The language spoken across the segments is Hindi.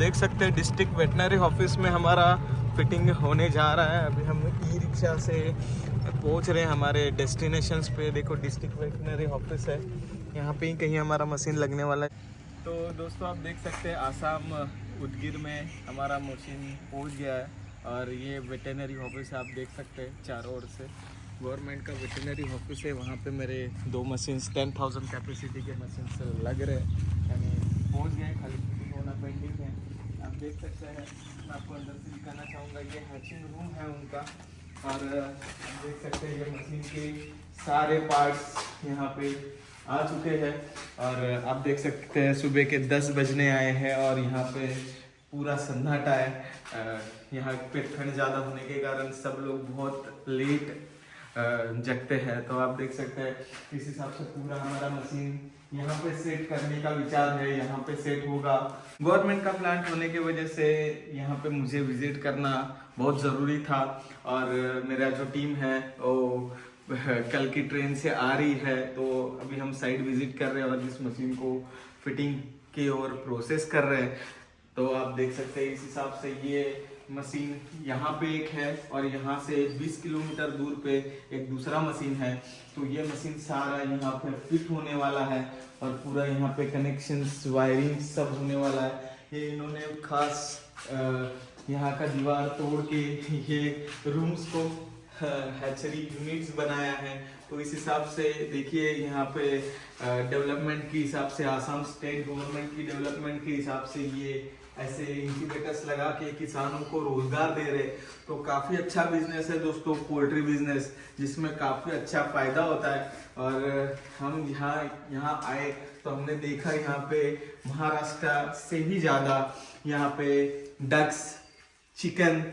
देख सकते हैं डिस्ट्रिक्ट वेटनरी ऑफिस में हमारा फिटिंग होने जा रहा है। अभी हम ई रिक्शा से पहुंच रहे हैं हमारे डेस्टिनेशंस पे। देखो डिस्ट्रिक्ट वेटनरी ऑफिस है, यहाँ पे ही कहीं हमारा मशीन लगने वाला है। तो दोस्तों आप देख सकते हैं आसाम उदगीर में हमारा मशीन पहुंच गया है और ये वेटनरी ऑफिस आप देख सकते हैं चारों ओर से गवर्नमेंट का वेटनरी ऑफिस है। वहाँ पे मेरे 2 मशीन्स 10,000 कैपेसिटी के मशीन्स लग रहे हैं, यानी पहुँच गए, खाली फिटिंग होना पेंडिंग है। आप देख सकते हैं, मैं आपको अंदर से दिखाना चाहूँगा, ये हैचिंग रूम है उनका। और आप देख सकते हैं ये मशीन के सारे पार्ट्स यहाँ पे आ चुके हैं। और आप देख सकते हैं सुबह के 10 बजने आए हैं और यहाँ पे पूरा सन्नाटा है। यहाँ पे ठंड ज़्यादा होने के कारण सब लोग बहुत लेट जगते हैं। तो आप देख सकते हैं इस हिसाब से पूरा हमारा मशीन यहाँ पे सेट करने का विचार है, यहाँ पे सेट होगा। गवर्नमेंट का प्लांट होने की वजह से यहाँ पे मुझे विजिट करना बहुत ज़रूरी था और मेरा जो टीम है वो कल की ट्रेन से आ रही है। तो अभी हम साइट विजिट कर रहे हैं और इस मशीन को फिटिंग की ओर प्रोसेस कर रहे हैं। तो आप देख सकते हैं इस हिसाब से ये मशीन यहाँ पे एक है और यहाँ से 20 किलोमीटर दूर पे एक दूसरा मशीन है। तो ये मशीन सारा यहाँ पे फिट होने वाला है और पूरा यहाँ पे कनेक्शंस वायरिंग सब होने वाला है। ये इन्होंने खास यहाँ का दीवार तोड़ के ये रूम्स को हैचरी यूनिट्स बनाया है। तो इस हिसाब से देखिए यहाँ पे डेवलपमेंट के हिसाब से, आसाम स्टेट गवर्नमेंट की डेवलपमेंट के हिसाब से ये ऐसे इंक्यूबेटर्स लगा के किसानों को रोजगार दे रहे। तो काफ़ी अच्छा बिजनेस है दोस्तों, पोल्ट्री बिजनेस, जिसमें काफ़ी अच्छा फायदा होता है। और हम यहाँ आए तो हमने देखा यहाँ पे महाराष्ट्र से भी ज़्यादा यहाँ पे डक्स, चिकन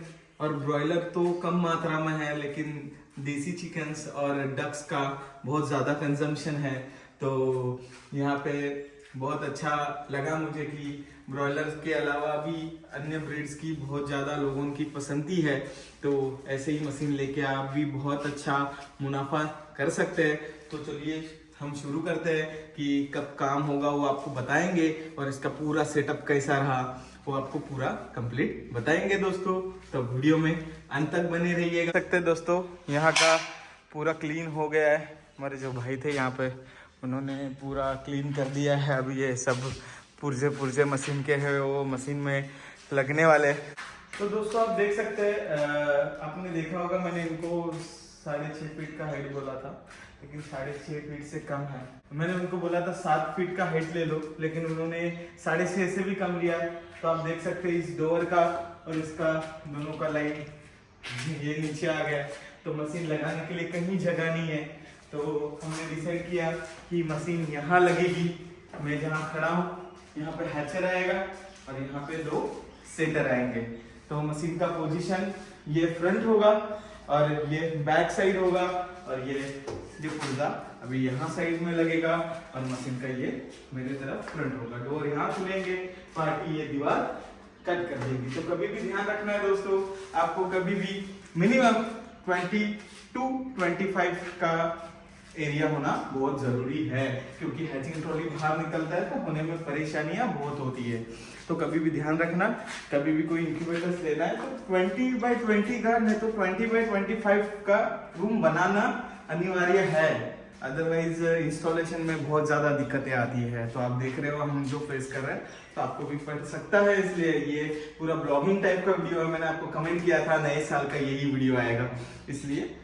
और ब्रॉयलर तो कम मात्रा में है, लेकिन देसी चिकन्स और डक्स का बहुत ज़्यादा कंजम्पशन है। तो यहाँ पे बहुत अच्छा लगा मुझे कि ब्रॉयलर के अलावा भी अन्य ब्रीड्स की बहुत ज़्यादा लोगों की पसंदी है। तो ऐसे ही मशीन लेके आप भी बहुत अच्छा मुनाफा कर सकते हैं। तो चलिए हम शुरू करते हैं कि कब काम होगा वो आपको बताएंगे और इसका पूरा सेटअप कैसा रहा वो आपको पूरा कंप्लीट बताएंगे दोस्तों। तो वीडियो में अंत तक बने रहिएगा। सकते हैं दोस्तों यहाँ का पूरा क्लीन हो गया है। हमारे जो भाई थे यहाँ पे उन्होंने पूरा क्लीन कर दिया है। अब ये सब पुर्जे मशीन के हैं वो मशीन में लगने वाले। तो दोस्तों आप देख सकते हैं, आपने देखा होगा मैंने इनको 6.5 फीट का हाइट बोला था, लेकिन 6.5 फीट से कम है। मैंने उनको बोला था 7 फीट का हाइट ले लो, लेकिन उन्होंने 6.5 से भी कम लिया। तो आप देख सकते हैं इस डोर का और इसका दोनों का लाइन ये नीचे आ गया। तो मशीन लगाने के लिए कहीं जगह नहीं है। तो हमने डिसाइड किया कि मशीन यहाँ लगेगी। मैं जहाँ खड़ा हूँ यहाँ पे हैचर आएगा और यहाँ पे 2 सेंटर आएंगे। तो मशीन का पोजीशन ये फ्रंट होगा और ये बैक साइड होगा और ये जो पुर्जा अभी यहाँ साइड में लगेगा और मशीन का ये मेरे तरफ फ्रंट होगा। डोर यहाँ खुलेंगे, पार्टी ये दीवार कट कर देगी। तो कभी भी ध्यान रखना है दोस्तों, आपको कभी भी मिनिमम 20 to 25 का एरिया होना बहुत जरूरी है, क्योंकि हैचिंग ट्रॉली बाहर निकलता है तो होने में परेशानियां बहुत होती है। तो कभी भी ध्यान रखना, कभी भी कोई इंक्यूबेटर्स लेना है तो 20 बाय 20 का, नहीं तो 20 बाय 25 का रूम बनाना अनिवार्य है। अदरवाइज इंस्टॉलेशन में बहुत ज्यादा दिक्कतें आती है। तो आप देख रहे हो हम जो फेस कर रहे हैं, तो आपको भी पड़ सकता है, इसलिए ये पूरा ब्लॉगिंग टाइप का वीडियो है। मैंने आपको कमेंट किया था नए साल का यही वीडियो आएगा, इसलिए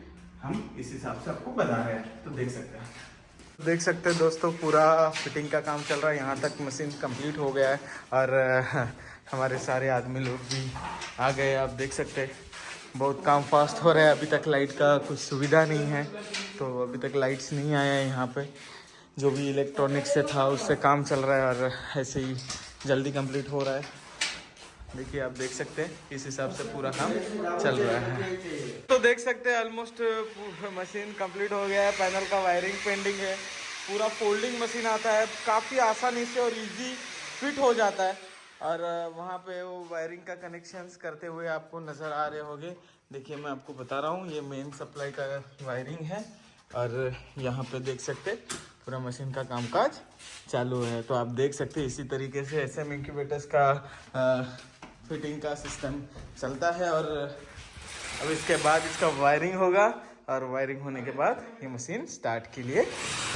हम इस हिसाब से आपको बता रहे हैं। तो देख सकते हैं दोस्तों पूरा फिटिंग का काम चल रहा है। यहाँ तक मशीन कंप्लीट हो गया है और हमारे सारे आदमी लोग भी आ गए। आप देख सकते हैं बहुत काम फास्ट हो रहा है। अभी तक लाइट का कुछ सुविधा नहीं है, तो अभी तक लाइट्स नहीं आया है यहाँ पे। जो भी इलेक्ट्रॉनिक्स से था उससे काम चल रहा है और ऐसे ही जल्दी कंप्लीट हो रहा है। देखिए आप देख सकते हैं इस हिसाब से पूरा काम चल रहा है। तो देख सकते हैं ऑलमोस्ट मशीन कंप्लीट हो गया है। पैनल का वायरिंग पेंडिंग है। पूरा फोल्डिंग मशीन आता है, काफ़ी आसानी से और इजी फिट हो जाता है। और वहाँ पे वो वायरिंग का कनेक्शंस करते हुए आपको नज़र आ रहे होंगे। देखिए मैं आपको बता रहा हूँ, ये मेन सप्लाई का वायरिंग है और यहाँ पे देख सकते पूरा मशीन का कामकाज चालू है। तो आप देख सकते हैं इसी तरीके से एसएम इंक्यूबेटर्स का फिटिंग का सिस्टम चलता है। और अब इसके बाद इसका वायरिंग होगा और वायरिंग होने के बाद ये मशीन स्टार्ट के लिए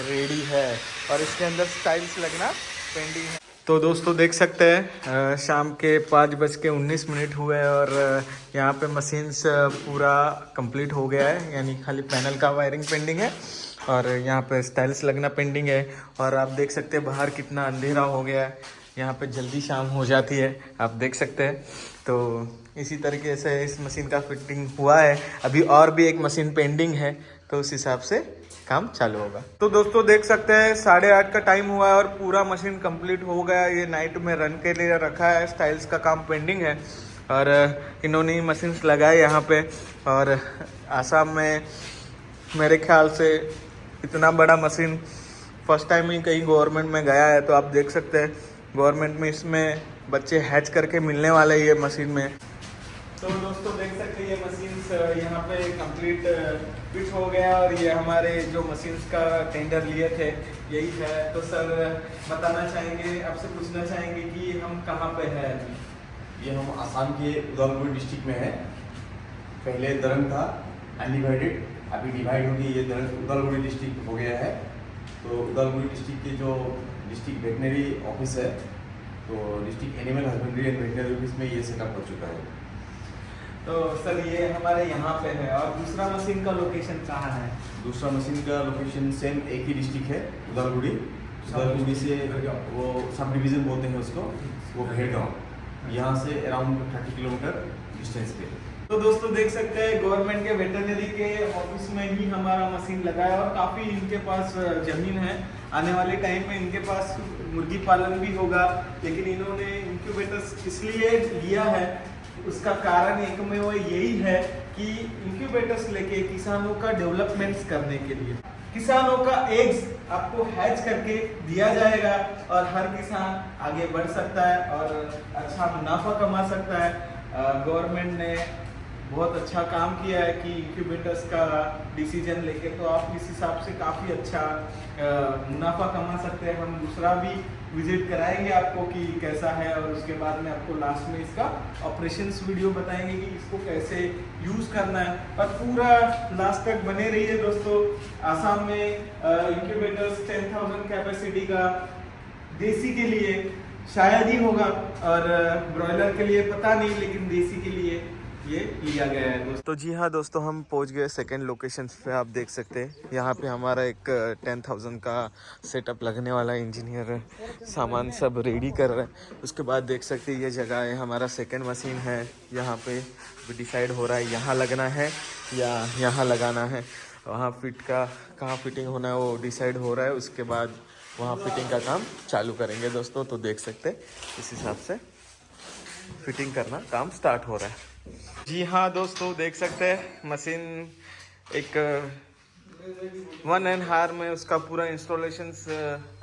रेडी है और इसके अंदर टाइल्स लगना पेंडिंग है। तो दोस्तों देख सकते हैं शाम के 5:19 हुए हैं और यहाँ पे मशीन्स पूरा कंप्लीट हो गया है, यानी खाली पैनल का वायरिंग पेंडिंग है और यहाँ पे टाइल्स लगना पेंडिंग है। और आप देख सकते हैं बाहर कितना अंधेरा हो गया है, यहाँ पे जल्दी शाम हो जाती है, आप देख सकते हैं। तो इसी तरीके से इस मशीन का फिटिंग हुआ है। अभी और भी एक मशीन पेंडिंग है, तो उस हिसाब से काम चालू होगा। तो दोस्तों देख सकते हैं 8:30 का टाइम हुआ है और पूरा मशीन कंप्लीट हो गया। ये नाइट में रन के लिए रखा है, स्टाइल्स का काम पेंडिंग है और इन्होंने ही मशीन्स लगाए यहाँ पे। और आसाम में मेरे ख्याल से इतना बड़ा मशीन फर्स्ट टाइम ही कहीं गवर्नमेंट में गया है। तो आप देख सकते हैं गवर्नमेंट में इसमें बच्चे हैच करके मिलने वाले ये मशीन में। तो दोस्तों देख सकते हैं ये मशीन्स यहाँ पे कंप्लीट फिट हो गया और ये हमारे जो मशीन्स का टेंडर लिए थे यही है। तो सर बताना चाहेंगे, आपसे पूछना चाहेंगे कि हम कहाँ पे हैं अभी? ये हम आसाम के उदलगुरी डिस्ट्रिक्ट में है। पहले दरंग था अनडिवाइडेड, अभी डिवाइड होकर ये उदलगुरी डिस्ट्रिक्ट हो गया है। तो उदलगुरी डिस्ट्रिक्ट के जो डिस्ट्रिक्ट वेटनरी ऑफिस है, तो district animal husbandry and veterinary office में ये सेटअप हो चुका है। तो सर ये हमारे यहाँ पे है और दूसरा मशीन का लोकेशन कहाँ है? दूसरा मशीन का लोकेशन सेम एक ही डिस्ट्रिक्ट है, उदलगुरी से वो सब डिवीज़न बोलते हैं उसको, वो भेड़गांव, यहाँ से अराउंड 30 किलोमीटर डिस्टेंस पे। तो दोस्तों देख सकते हैं गवर्नमेंट के वेटरनरी के ऑफिस में ही हमारा मशीन लगा है और काफ़ी इनके पास ज़मीन है। आने वाले टाइम में इनके पास मुर्गी पालन भी होगा, लेकिन इन्होंने इंक्यूबेटर्स इसलिए लिया है, उसका कारण एक में वो यही है कि इंक्यूबेटर्स लेके किसानों का डेवलपमेंट्स करने के लिए किसानों का एग्स आपको हैच करके दिया जाएगा और हर किसान आगे बढ़ सकता है और अच्छा मुनाफा कमा सकता है। गवर्नमेंट ने बहुत अच्छा काम किया है कि इंक्यूबेटर्स का डिसीजन लेके, तो आप इस हिसाब से काफ़ी अच्छा मुनाफा कमा सकते हैं। हम दूसरा भी विजिट कराएंगे आपको कि कैसा है और उसके बाद में आपको लास्ट में इसका ऑपरेशंस वीडियो बताएंगे कि इसको कैसे यूज़ करना है। और पूरा लास्ट तक बने रहिए दोस्तों। आसाम में इंक्यूबेटर्स 10,000 कैपेसिटी का देसी के लिए शायद ही होगा और ब्रॉयलर के लिए पता नहीं, लेकिन देसी के लिए ये लिया गया है दोस्तों। तो जी हाँ दोस्तों, हम पहुंच गए सेकंड लोकेशन पे। आप देख सकते हैं यहाँ पे हमारा एक 10,000 का सेटअप लगने वाला है। इंजीनियर सामान सब रेडी कर रहे हैं। उसके बाद देख सकते हैं ये जगह है, हमारा सेकंड मशीन है। यहाँ पे डिसाइड हो रहा है यहाँ लगना है या यहाँ लगाना है। वहाँ फिट का कहाँ फिटिंग होना है वो डिसाइड हो रहा है। उसके बाद वहाँ फिटिंग का काम चालू करेंगे दोस्तों। तो देख सकते हैं इस हिसाब से फिटिंग करना काम स्टार्ट हो रहा है। जी हाँ दोस्तों, देख सकते हैं मशीन एक 1.5 आवर में उसका पूरा इंस्टॉलेशन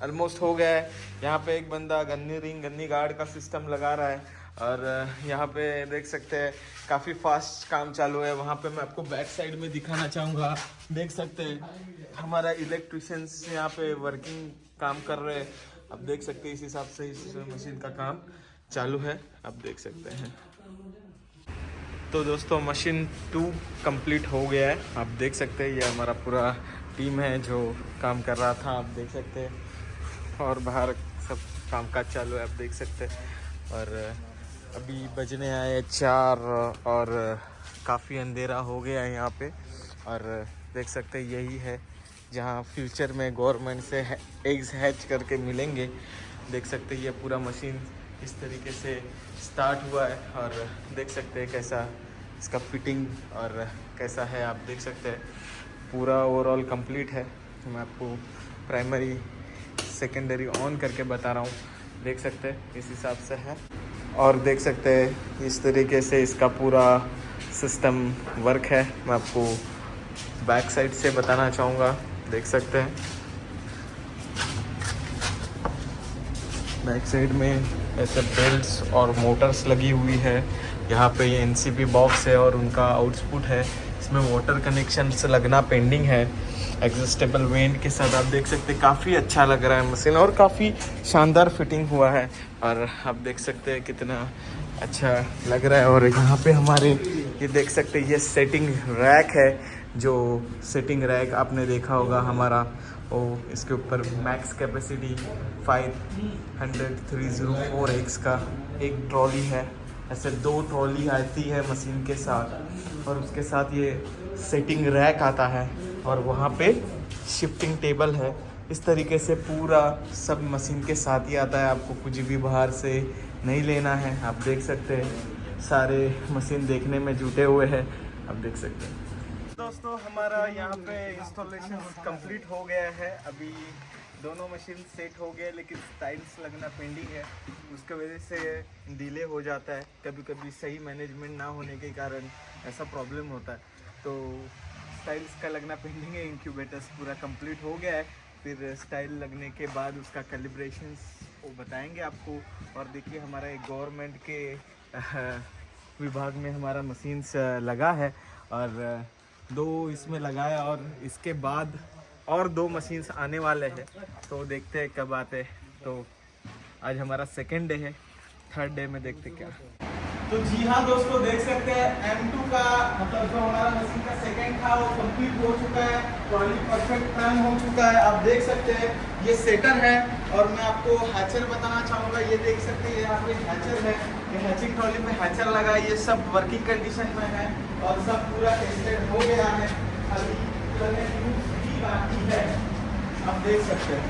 ऑलमोस्ट हो गया है। यहाँ पे एक बंदा गन्नी गार्ड का सिस्टम लगा रहा है और यहाँ पे देख सकते हैं काफ़ी फास्ट काम चालू है। वहाँ पे मैं आपको बैक साइड में दिखाना चाहूँगा। देख सकते हैं हमारा इलेक्ट्रिशियंस यहाँ पे वर्किंग काम कर रहे हैं। आप देख सकते हैं इस हिसाब से इस मशीन का काम चालू है, आप देख सकते हैं। तो दोस्तों मशीन 2 कंप्लीट हो गया है। आप देख सकते हैं ये हमारा पूरा टीम है जो काम कर रहा था, आप देख सकते हैं। और बाहर सब कामकाज चालू है, आप देख सकते हैं। और अभी बजने आए 4 और काफ़ी अंधेरा हो गया है यहाँ पे। और देख सकते हैं यही है जहाँ फ्यूचर में गवर्नमेंट से एग्स हैच करके मिलेंगे। देख सकते हैं ये पूरा मशीन इस तरीके से स्टार्ट हुआ है और देख सकते हैं कैसा इसका फिटिंग और कैसा है। आप देख सकते हैं पूरा ओवरऑल कंप्लीट है। मैं आपको प्राइमरी सेकेंडरी ऑन करके बता रहा हूँ, देख सकते हैं इस हिसाब से है। और देख सकते हैं इस तरीके से इसका पूरा सिस्टम वर्क है। मैं आपको बैक साइड से बताना चाहूँगा, देख सकते हैं बैक साइड में ऐसे बेल्ट्स और मोटर्स लगी हुई है। यहाँ पे ये एनसीपी बॉक्स है और उनका आउटपुट है इसमें वाटर कनेक्शन से लगना पेंडिंग है। एडजस्टेबल वेंट के साथ आप देख सकते हैं, काफ़ी अच्छा लग रहा है मशीन और काफ़ी शानदार फिटिंग हुआ है। और आप देख सकते हैं कितना अच्छा लग रहा है। और यहाँ पे हमारे ये देख सकते हैं, ये सेटिंग रैक है। जो सेटिंग रैक आपने देखा होगा हमारा, वो इसके ऊपर मैक्स कैपेसिटी 500 का एक ट्रॉली है। ऐसे 2 ट्रॉली आती है मशीन के साथ, और उसके साथ ये सेटिंग रैक आता है, और वहाँ पे शिफ्टिंग टेबल है। इस तरीके से पूरा सब मशीन के साथ ही आता है, आपको कुछ भी बाहर से नहीं लेना है। आप देख सकते हैं सारे मशीन देखने में जुटे हुए हैं, आप देख सकते हैं। दोस्तों हमारा यहाँ पे इंस्टॉलेशन कंप्लीट हो गया है। अभी दोनों मशीन सेट हो गए, लेकिन टाइल्स लगना पेंडिंग है। उसके वजह से डिले हो जाता है, कभी कभी सही मैनेजमेंट ना होने के कारण ऐसा प्रॉब्लम होता है। तो टाइल्स का लगना पेंडिंग है। इंक्यूबेटर्स पूरा कंप्लीट हो गया है, फिर स्टाइल लगने के बाद उसका कैलिब्रेशन वो बताएंगे आपको। और देखिए हमारा एक गवर्नमेंट के विभाग में हमारा मशीन्स लगा है, और 2 इसमें लगाया, और इसके बाद और 2 मशीन्स आने वाले हैं। तो देखते हैं कब आते हैं। तो आज हमारा सेकेंड डे है, थर्ड डे में देखते क्या। तो जी हाँ दोस्तों, देख सकते हैं M2 का मतलब जो हमारा मशीन का सेकंड था वो कंप्लीट हो चुका है। ट्रॉली परफेक्ट टर्न हो चुका है, आप देख सकते हैं। ये सेटर है, और मैं आपको हैचर बताना चाहूँगा। ये देख सकते हैं यहाँ पे हैचर है, ये हैचिंग ट्रॉली में हैचर लगा है। ये सब वर्किंग कंडीशन में है, और सब पूरा टेस्टेड हो गया है। अभी बाकी है, आप देख सकते हैं।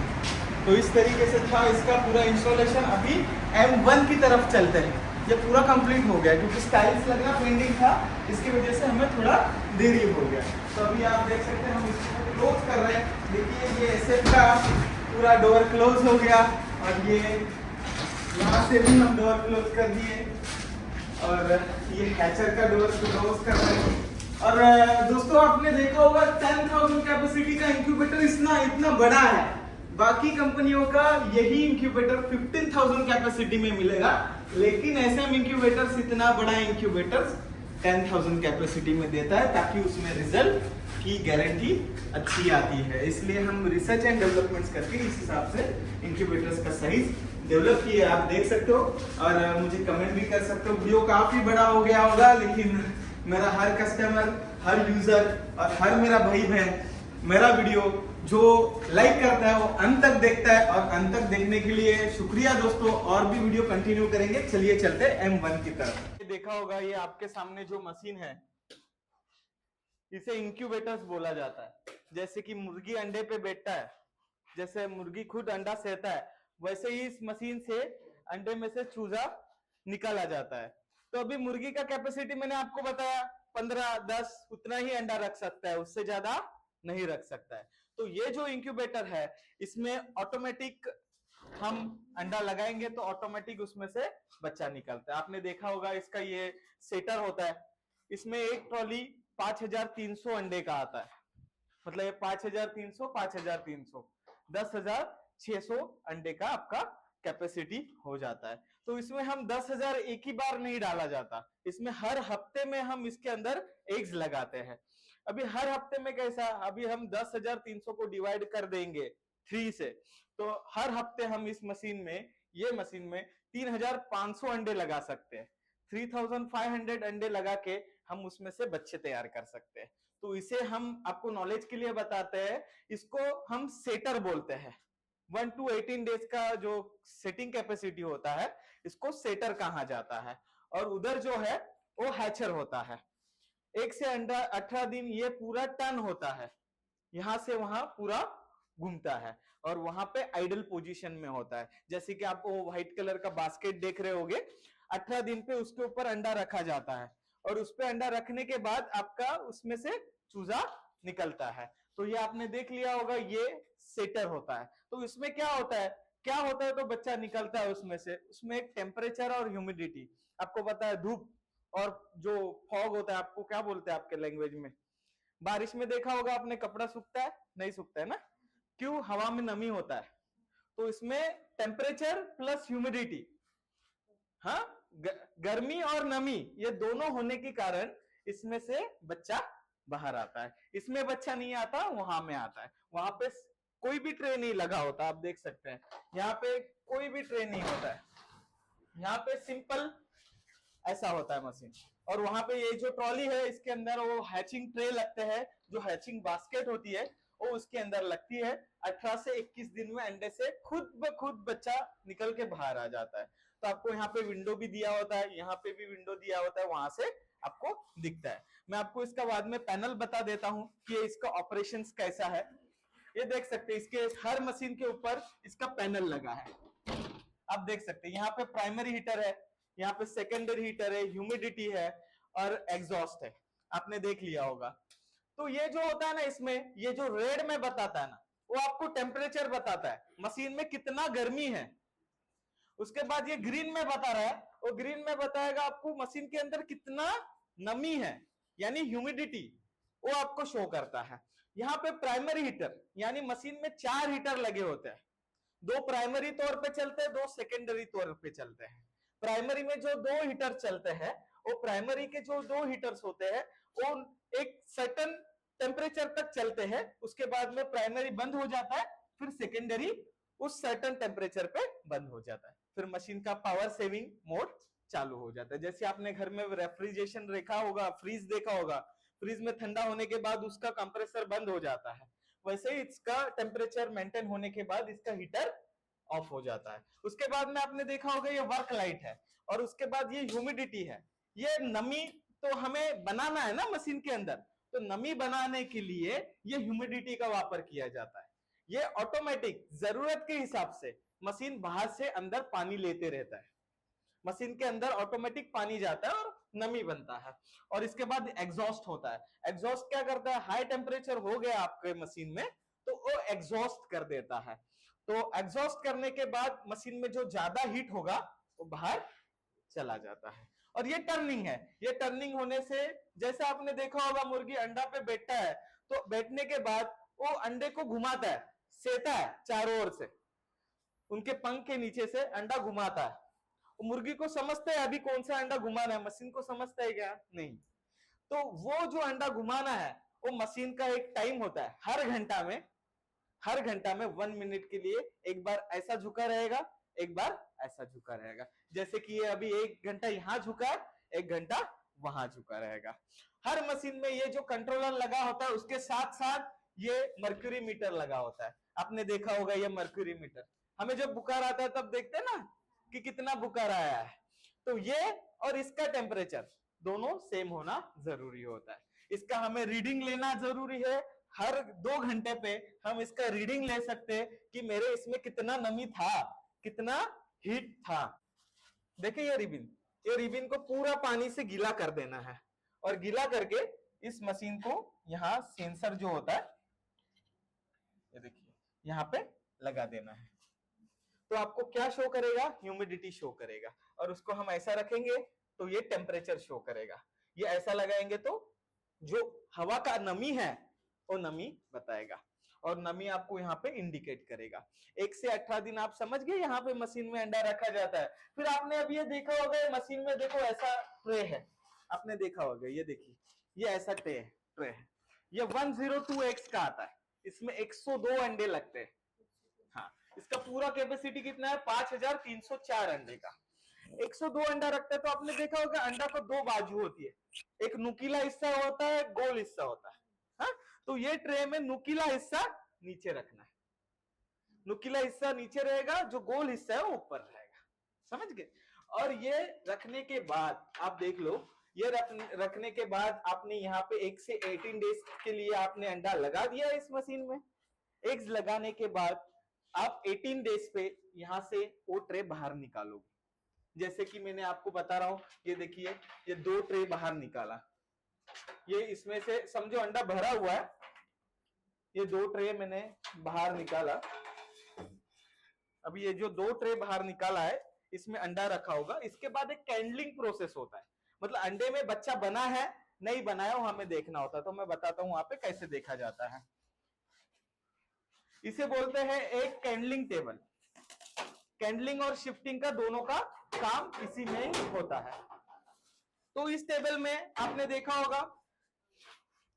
तो इस तरीके से था इसका पूरा इंस्टॉलेशन। अभी M1 की तरफ चलते हैं। ये पूरा कंप्लीट हो गया, क्योंकि स्टाइल्स लगना पेंडिंग था, इसकी वजह से हमें थोड़ा देरी हो गया। तो अभी आप देख सकते हैं हम इसको क्लोज कर रहे हैं। देखिए ये SF का पूरा डोर क्लोज हो गया, और ये यहाँ से भी हम डोर क्लोज कर दिए, और ये हैचर का डोर क्लोज कर रहे हैं। और दोस्तों आपने देखा होगा 10,000 कैपेसिटी का इंक्यूबेटर इतना बड़ा है। बाकी कंपनियों का यही इंक्यूबेटर 15,000 कैपेसिटी में मिलेगा, लेकिन SM इंक्यूबेटर्स इतना बड़ा इंक्यूबेटर्स 10,000 कैपेसिटी में देता है, ताकि उसमें रिजल्ट की गारंटी अच्छी आती है। इसलिए हम रिसर्च एंड डेवलपमेंट्स करके इस हिसाब से इंक्यूबेटर्स का साइज डेवलप किए, आप देख सकते हो। और मुझे कमेंट भी कर सकते हो। वीडियो काफी बड़ा हो गया होगा, लेकिन मेरा हर कस्टमर, हर यूजर और हर मेरा भाई बहन मेरा वीडियो जो लाइक करता है वो अंत तक देखता है, और अंत तक देखने के लिए शुक्रिया दोस्तों। और भी वीडियो कंटिन्यू करेंगे, चलिए चलते M1 की तरफ। देखा होगा ये आपके सामने जो मशीन है, इसे इंक्यूबेटर्स बोला जाता है। जैसे कि मुर्गी अंडे पे बैठता है, जैसे मुर्गी खुद अंडा सेता है, वैसे ही इस मशीन से अंडे में से चूजा निकाला जाता है। तो अभी मुर्गी का कैपेसिटी मैंने आपको बताया 15-10 उतना ही अंडा रख सकता है, उससे ज्यादा नहीं रख सकता है। तो ये जो इंक्यूबेटर है, इसमें ऑटोमेटिक हम अंडा लगाएंगे तो ऑटोमेटिक उसमें से बच्चा निकलता है। आपने देखा होगा इसका ये सेटर होता है, इसमें एक ट्रॉली 5,300 अंडे का आता है। मतलब ये 5,300 5,300 10,600 अंडे का आपका कैपेसिटी हो जाता है। तो इसमें हम 10,000 एक ही बार नहीं डाला जाता, इसमें हर हफ्ते में हम इसके अंदर एग्स लगाते हैं। अभी हर हफ्ते में कैसा, अभी हम 10,300 को डिवाइड कर देंगे 3 से, तो हर हफ्ते हम इस मशीन में, ये मशीन में 3,500 अंडे लगा सकते हैं। 3,500 अंडे लगा के हम उसमें से बच्चे तैयार कर सकते हैं। तो इसे हम आपको नॉलेज के लिए बताते हैं, इसको हम सेटर बोलते हैं। 1 to 18 डेज का जो सेटिंग कैपेसिटी होता है, इसको सेटर कहा जाता है। और उधर जो है वो हैचर होता है। 1 से 18 दिन ये पूरा टर्न होता है, यहां से वहां पूरा घूमता है, और वहां पे आइडल पोजीशन में होता है। जैसे कि आप वो व्हाइट कलर का बास्केट देख रहे होगे, 18 दिन पे उसके ऊपर अंडा रखा जाता है, और उस पे अंडा रखने के बाद आपका उसमें से चूजा निकलता है। तो ये आपने देख लिया होगा, ये सेटर होता है। तो इसमें क्या होता है, तो बच्चा निकलता है उसमें से। उसमें एक टेम्परेचर और ह्यूमिडिटी, आपको पता है धूप और जो फॉग होता है, आपको क्या बोलते हैं आपके लैंग्वेज में, बारिश में देखा होगा आपने, कपड़ा सूखता है नहीं सूखता है ना, क्यों, हवा में नमी होता है। तो इसमें टेम्परेचर प्लस ह्यूमिडिटी, हाँ गर्मी और नमी, ये दोनों होने के कारण इसमें से बच्चा बाहर आता है। इसमें बच्चा नहीं आता, वहां में आता है। वहां पे कोई भी ट्रे नहीं लगा होता, आप देख सकते हैं। यहाँ पे कोई भी ट्रे नहीं होता है, यहाँ पे सिंपल ऐसा होता है मशीन। और वहां पे ये जो ट्रॉली है, इसके अंदर वो हैचिंग ट्रे लगते हैं, जो हैचिंग बास्केट होती है वो उसके अंदर लगती है। 18 से 21 दिन में अंडे से खुद ब खुद बच्चा निकल के बाहर आ जाता है। तो आपको यहाँ पे विंडो भी दिया होता है, यहाँ पे भी विंडो दिया होता है, वहां से आपको दिखता है। मैं आपको इसका बाद में पैनल बता देता हूं कि इसका ऑपरेशन कैसा है। ये देख सकते हैं, इसके हर मशीन के ऊपर इसका पैनल लगा है। आप देख सकते हैं यहाँ पे प्राइमरी हीटर है, यहाँ पे सेकेंडरी हीटर है, ह्यूमिडिटी है और एग्जॉस्ट है, आपने देख लिया होगा। तो ये जो होता है ना, इसमें ये जो रेड में बताता है ना, वो आपको टेम्परेचर बताता है, मशीन में कितना गर्मी है। उसके बाद ये ग्रीन में बता रहा है, वो ग्रीन में बताएगा आपको मशीन के अंदर कितना नमी है, यानी ह्यूमिडिटी, वो आपको शो करता है। यहाँ पे प्राइमरी हीटर, यानी मशीन में 4 हीटर लगे होते हैं। 2 प्राइमरी तौर पे चलते हैं, 2 सेकेंडरी तौर पे चलते हैं। प्राइमरी में जो 2 हीटर चलते हैं, वो प्राइमरी के जो 2 हीटर्स होते हैं वो एक सर्टेन टेम्परेचर तक चलते हैं। उसके बाद में प्राइमरी बंद हो जाता है, फिर सेकेंडरी उस सर्टेन टेम्परेचर पे बंद हो जाता है। फिर मशीन का पावर सेविंग मोड चालू हो जाता है। जैसे आपने घर में रेफ्रिजरेशन देखा होगा, फ्रीज देखा होगा, फ्रीज में ठंडा होने के बाद उसका कंप्रेसर बंद हो जाता है, वैसे ही इसका टेम्परेचर मेंटेन होने के बाद इसका हीटर ऑफ हो जाता है। उसके बाद में आपने देखा होगा ये वर्क लाइट है, और उसके बाद ये ह्यूमिडिटी है। ये नमी तो हमें बनाना है ना मशीन के अंदर, तो नमी बनाने के लिए ये ह्यूमिडिटी का वापर किया जाता है। ये ऑटोमेटिक जरूरत के हिसाब से मशीन बाहर से अंदर पानी लेते रहता है। मशीन के अंदर ऑटोमेटिक पानी जाता है और नमी बनता है। और इसके बाद एग्जॉस्ट होता है। एग्जॉस्ट क्या करता है, हाई टेम्परेचर हो गया आपके मशीन में तो वो एग्जॉस्ट कर देता है। तो एग्जॉस्ट करने के बाद मशीन में जो ज्यादा हीट होगा वो बाहर चला जाता है। और ये टर्निंग है, ये टर्निंग होने से जैसे आपने देखा होगा मुर्गी अंडा पे बैठता है, तो बैठने के बाद वो अंडे को घुमाता है, सेता है चारों ओर से, उनके पंख के नीचे से अंडा घुमाता है। मुर्गी को समझता है अभी कौन सा अंडा घुमाना है, मशीन को समझता है क्या? नहीं। तो वो जो अंडा घुमाना है वो मशीन का एक टाइम होता है, हर घंटा में 1 मिनट के लिए एक बार ऐसा झुका रहेगा, एक बार ऐसा झुका रहेगा। जैसे कि ये अभी 1 घंटा यहां झुका है, 1 घंटा वहां झुका रहेगा। हर मशीन में ये जो कंट्रोलर लगा होता है उसके साथ साथ ये मर्क्यूरी मीटर लगा होता है। आपने देखा होगा ये मर्क्यूरी मीटर, हमें जब बुखार आता है तब देखते हैं ना कि कितना बुखार आया है। तो ये और इसका टेम्परेचर दोनों सेम होना जरूरी होता है। इसका हमें रीडिंग लेना जरूरी है। हर 2 घंटे पे हम इसका रीडिंग ले सकते हैं कि मेरे इसमें कितना नमी था, कितना हीट था। देखिए ये रिबिन को पूरा पानी से गीला कर देना है, और गीला करके इस मशीन को यहाँ सेंसर जो होता है, ये देखिए यहाँ पे लगा देना है। तो आपको क्या शो करेगा, ह्यूमिडिटी शो करेगा। और उसको हम ऐसा रखेंगे तो ये टेम्परेचर शो करेगा। ये ऐसा लगाएंगे तो जो हवा का नमी है वो नमी बताएगा, और नमी आपको यहाँ पे इंडिकेट करेगा। 1 से 18 दिन आप समझ गए, यहाँ पे मशीन में अंडा रखा जाता है। फिर आपने अब ये देखा होगा ये मशीन में देखो ऐसा ट्रे है, आपने देखा होगा, ये देखिए ये ऐसा ट्रे है। ये 102x का आता है, इसमें 102 अंडे लगते हैं। हाँ, इसका पूरा कैपेसिटी कितना है, 5304 अंडे का। 102 अंडा रखता है। तो आपने देखा होगा अंडा को 2 बाजू होती है, एक नुकीला हिस्सा होता है, गोल हिस्सा होता है। हाँ? तो ये ट्रे में नुकीला हिस्सा नीचे रखना है, नुकीला हिस्सा नीचे रहेगा, जो गोल हिस्सा है वो ऊपर रहेगा। समझ गए? और ये रखने के बाद आप देख लो, ये रखने के बाद आपने यहाँ पे 1 से 18 डेज के लिए आपने अंडा लगा दिया इस मशीन में। एग्स लगाने के बाद आप 18 डेज पे यहां से वो ट्रे बाहर निकालोगे। जैसे कि मैंने आपको बता रहा हूं, ये देखिए ये 2 ट्रे बाहर निकाला, ये इसमें से समझो अंडा भरा हुआ है, ये 2 ट्रे मैंने बाहर निकाला। अभी ये जो 2 ट्रे बाहर निकाला है इसमें अंडा रखा होगा। इसके बाद एक कैंडलिंग प्रोसेस होता है, मतलब अंडे में बच्चा बना है नहीं बनाया वो हमें देखना होता है। तो मैं बताता हूं वहां पे कैसे देखा जाता है। इसे बोलते हैं एक कैंडलिंग टेबल। कैंडलिंग और शिफ्टिंग का दोनों का काम इसी में होता है। तो इस टेबल में आपने देखा होगा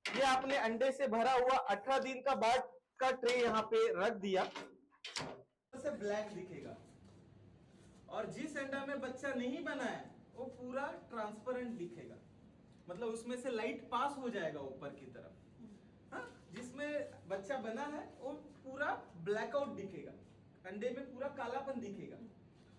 ये आपने अंडे से भरा हुआ 18 दिन का बाद का ट्रे यहाँ पे रख दिया, से ब्लैक दिखेगा। और जिस अंडा में बच्चा नहीं बना है वो पूरा ट्रांसपेरेंट दिखेगा, मतलब उसमें से लाइट पास हो जाएगा ऊपर की तरफ। हाँ, जिसमें बच्चा बना है वो पूरा ब्लैकआउट दिखेगा, अंडे में पूरा कालापन दिखेगा।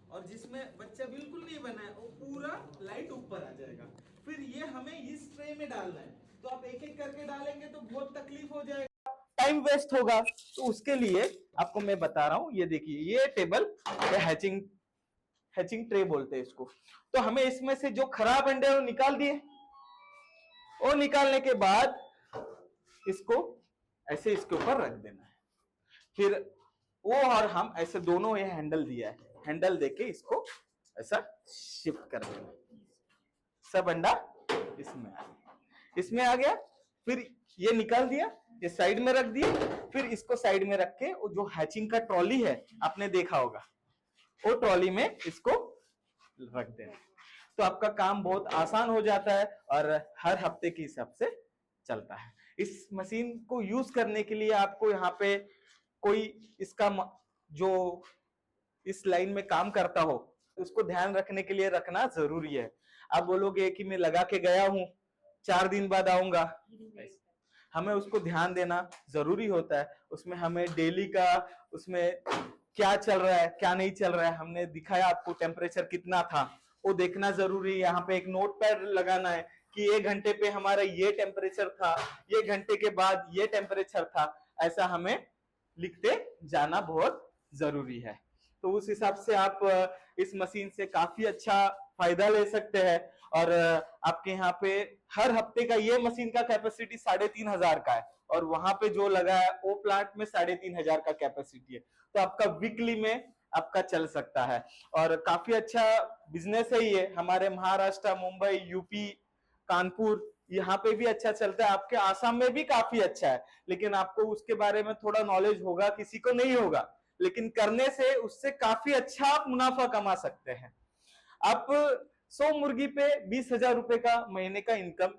और जिसमें बच्चा बिल्कुल नहीं बना है वो पूरा लाइट ऊपर आ जाएगा। फिर ये हमें इस ट्रे में डालना है, तो आप एक एक करके डालेंगे तो बहुत तकलीफ हो जाएगा, टाइम वेस्ट होगा। तो उसके लिए आपको मैं बता रहा हूं, ये देखिए ये टेबल हैचिंग ट्रे बोलते हैं इसको। तो हमें इसमें से जो खराब अंडे हैं वो निकाल दिए, वो निकालने के बाद इसको ऐसे इसके ऊपर रख देना है। फिर वो और हम ऐसे दोनों ये हैंडल दिया है, हैंडल देके इसको ऐसा शिफ्ट कर देना, सब अंडा इसमें आ गया। फिर ये निकाल दिया, ये साइड में रख दिया। फिर इसको साइड में रख के जो हैचिंग का ट्रॉली है आपने देखा होगा, वो ट्रॉली में इसको रख देना। तो आपका काम बहुत आसान हो जाता है और हर हफ्ते के हिसाब से चलता है। इस मशीन को यूज करने के लिए आपको यहाँ पे कोई इसका जो इस लाइन में काम करता हो उसको ध्यान रखने के लिए रखना जरूरी है। आप बोलोगे कि मैं लगा के गया हूं 4 दिन बाद आऊंगा, हमें उसको ध्यान देना जरूरी होता है। उसमें हमें डेली का उसमें क्या चल रहा है क्या नहीं चल रहा है, हमने दिखाया आपको टेम्परेचर कितना था वो देखना जरूरी है। यहाँ पे एक नोट पैड लगाना है कि 1 घंटे पे हमारा ये टेम्परेचर था, ये घंटे के बाद ये टेम्परेचर था, ऐसा हमें लिखते जाना बहुत जरूरी है। तो उस हिसाब से आप इस मशीन से काफी अच्छा फायदा ले सकते हैं। और आपके यहाँ पे हर हफ्ते का ये मशीन का कैपेसिटी 3500 का है, और वहां पे जो लगा है वो प्लांट में 3500 का कैपेसिटी है। तो आपका वीकली में आपका चल सकता है और काफी अच्छा बिजनेस है ये। हमारे महाराष्ट्र, मुंबई, यूपी, कानपुर यहाँ पे भी अच्छा चलता है, आपके आसाम में भी काफी अच्छा है। लेकिन आपको उसके बारे में थोड़ा नॉलेज होगा, किसी को नहीं होगा, लेकिन करने से उससे काफी अच्छा आप मुनाफा कमा सकते हैं। आप 100 मुर्गी पे 20,000 रुपए का महीने का इनकम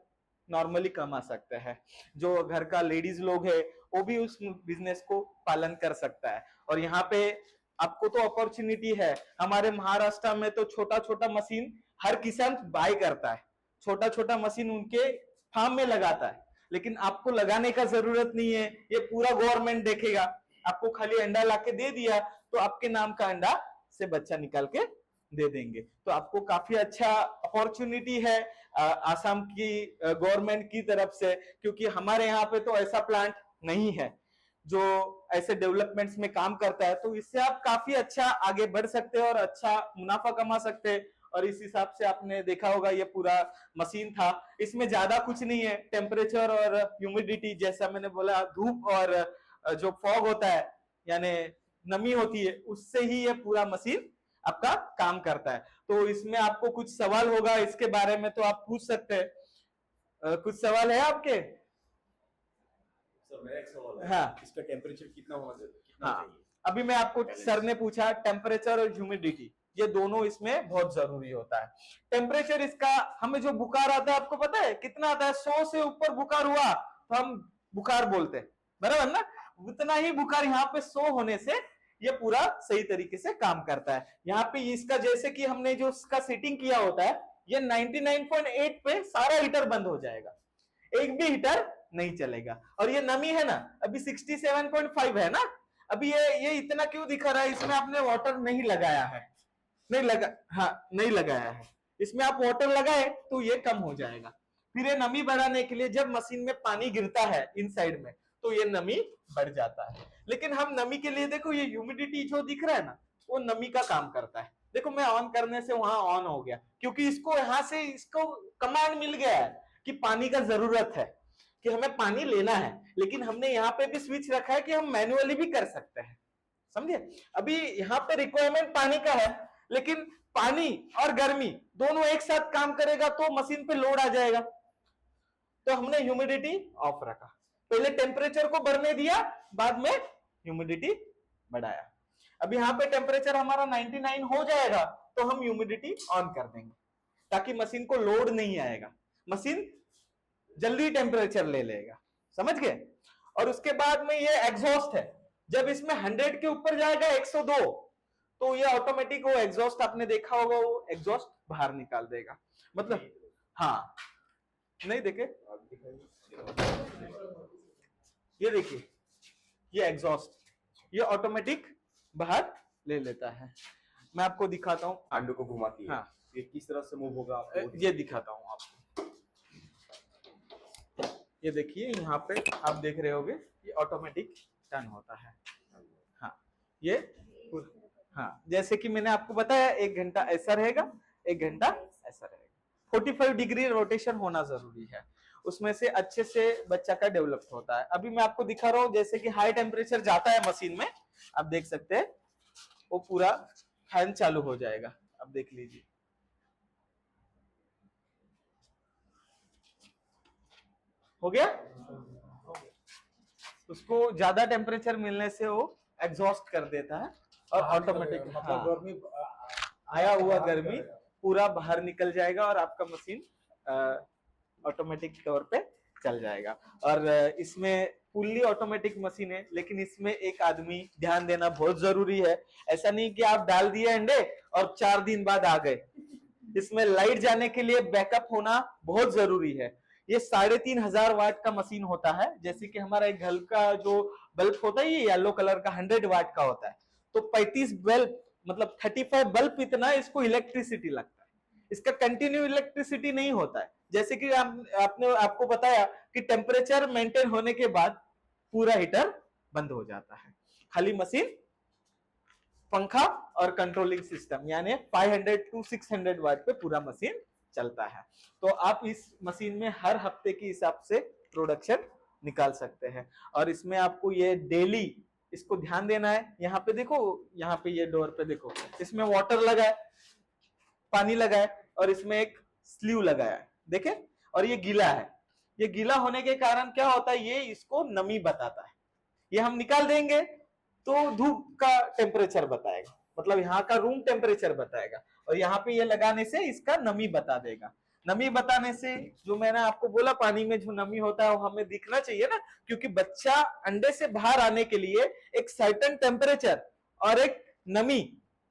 नॉर्मली कमा सकते हैं। जो घर का लेडीज लोग है वो भी उस बिजनेस को पालन कर सकता है। और यहाँ पे आपको तो अपॉर्चुनिटी है, हमारे महाराष्ट्र में तो छोटा छोटा मशीन हर किसान बाय करता है, छोटा छोटा मशीन उनके फार्म में लगाता है। लेकिन आपको लगाने का जरूरत नहीं है, ये पूरा गवर्नमेंट देखेगा। आपको खाली अंडा लाके दे दिया तो आपके नाम का अंडा से बच्चा निकाल के दे देंगे। तो आपको काफी अच्छा अपॉर्चुनिटी है आसाम की गवर्नमेंट की तरफ से, क्योंकि हमारे यहाँ पे तो ऐसा प्लांट नहीं है जो ऐसे डेवलपमेंट्स में काम करता है। तो इससे आप काफी अच्छा आगे बढ़ सकते हैं और अच्छा मुनाफा कमा सकते हैं। और इस हिसाब से आपने देखा होगा ये पूरा मशीन था, इसमें ज्यादा कुछ नहीं है, टेम्परेचर और ह्यूमिडिटी, जैसा मैंने बोला धूप और जो फॉग होता है यानी नमी होती है, उससे ही ये पूरा मशीन आपका काम करता है। तो इसमें आपको कुछ सवाल होगा इसके बारे में तो आप पूछ सकते हैं। कुछ सवाल है आपके? सर मेरा एक सवाल है, हाँ, इसका टेम्परेचर कितना होना चाहिए? अभी मैं आपको सर ने पूछा टेम्परेचर और ह्यूमिडिटी, ये दोनों इसमें बहुत जरूरी होता है। टेम्परेचर इसका, हमें जो बुखार आता है आपको पता है कितना आता है? 100 से ऊपर बुखार हुआ तो हम बुखार बोलते हैं, बराबर ना? उतना ही बुखार यहाँ पे 100 होने से ये पूरा सही तरीके से काम करता है। यहाँ पे इसका जैसे कि हमने जो इसका सेटिंग किया होता है, ये 99.8 पे सारा हीटर बंद हो जाएगा, एक भी हीटर नहीं चलेगा। और ये नमी है ना, अभी 67.5 है ना, अभी ये इतना क्यों दिखा रहा है? इसमें आपने वाटर नहीं लगाया है, नहीं लगाया है। इसमें आप वाटर लगाए तो ये कम हो जाएगा। फिर ये नमी बढ़ाने के लिए जब मशीन में पानी गिरता है इन साइड में तो ये नमी बढ़ जाता है। लेकिन हम नमी के लिए देखो ये ह्यूमिडिटी जो दिख रहा है ना, वो नमी का काम करता है। देखो मैं ऑन करने से वहां ऑन हो गया, क्योंकि इसको यहाँ से इसको कमांड मिल गया है कि पानी का जरूरत है, कि हमें पानी लेना है। लेकिन हमने यहाँ पे भी स्विच रखा है कि हम मैन्युअली भी कर सकते हैं, समझे? अभी यहाँ पे रिक्वायरमेंट पानी का है, लेकिन पानी और गर्मी दोनों एक साथ काम करेगा तो मशीन पे लोड आ जाएगा। तो हमने ह्यूमिडिटी ऑफ रखा, पहले टेम्परेचर को बढ़ने दिया, बाद में ह्यूमिडिटी बढ़ाया। अभी यहाँ पे टेम्परेचर हमारा 99 हो जाएगा तो हम ह्यूमिडिटी ऑन कर देंगे, ताकि मशीन को लोड नहीं आएगा। मशीन जल्दी टेम्परेचर ले लेगा, समझ गए। और उसके बाद में ये एग्जॉस्ट है, जब इसमें 100 के ऊपर जाएगा 102, तो ये ऑटोमेटिक वो एग्जॉस्ट आपने देखा होगा, वो एग्जॉस्ट बाहर निकाल देगा। मतलब हाँ, नहीं देखे, ये देखिए, ये एग्जॉस्ट ये ऑटोमेटिक बाहर ले लेता है। मैं आपको दिखाता हूं, हैंडल को घुमाती है। हाँ, ये किस तरह से मूव होगा आपको ये दिखाता हूं आपको। ये देखिए, यहाँ पे आप देख रहे होगे, ये ऑटोमेटिक टर्न होता है। हाँ, ये हाँ, जैसे कि मैंने आपको बताया, 1 घंटा ऐसा रहेगा, 1 घंटा ऐसा रहेगा। 45 डिग्री रोटेशन होना जरूरी है, उसमें से अच्छे से बच्चा का डेवलप होता है। अभी मैं आपको दिखा रहा हूं, जैसे कि हाई टेम्परेचर जाता है मशीन में, आप देख सकते हैं, वो पूरा फैन चालू हो जाएगा। अब देख लीजिए, हो गया। उसको ज्यादा टेम्परेचर मिलने से वो एग्जॉस्ट कर देता है और ऑटोमेटिक गर्मी आया हुआ गर्मी पूरा बाहर निकल जाएगा और आपका मशीन ऑटोमेटिक तौर पे चल जाएगा। और इसमें फुल्ली ऑटोमेटिक मशीन है, लेकिन इसमें एक आदमी ध्यान देना बहुत जरूरी है। ऐसा नहीं कि आप डाल दिए अंडे और 4 दिन बाद आ गए। इसमें लाइट जाने के लिए बैकअप होना बहुत जरूरी है। ये 3500 वाट का मशीन होता है, जैसे कि हमारा एक घर का जो बल्ब होता है, ये येलो कलर का 100 वाट का होता है। तो 35 बल्ब मतलब 35 बल्ब इतना इसको इलेक्ट्रिसिटी लगता है। इसका कंटिन्यू इलेक्ट्रिसिटी नहीं होता है, जैसे कि आपने आपको बताया कि टेम्परेचर मेंटेन होने के बाद पूरा हीटर बंद हो जाता है। खाली मशीन, पंखा और कंट्रोलिंग सिस्टम, यानी 500 to 600 वाट पे पूरा मशीन चलता है। तो आप इस मशीन में हर हफ्ते के हिसाब से प्रोडक्शन निकाल सकते हैं। और इसमें आपको ये डेली इसको ध्यान देना है। यहाँ पे देखो, यहाँ पे ये डोर पे देखो, इसमें वाटर लगा है, पानी लगा है, और इसमें एक स्लीव लगा है, देखे। और ये गीला है। ये गीला होने के कारण क्या होता है, ये इसको नमी बताता है। ये हम निकाल देंगे तो धूप का टेम्परेचर बताएगा, मतलब यहाँ का रूम टेम्परेचर बताएगा। और यहाँ पे ये लगाने से इसका नमी बता देगा। नमी बताने से, जो मैंने आपको बोला, पानी में जो नमी होता है वो हमें दिखना चाहिए ना, क्योंकि बच्चा अंडे से बाहर आने के लिए एक सर्टेन टेम्परेचर और एक नमी,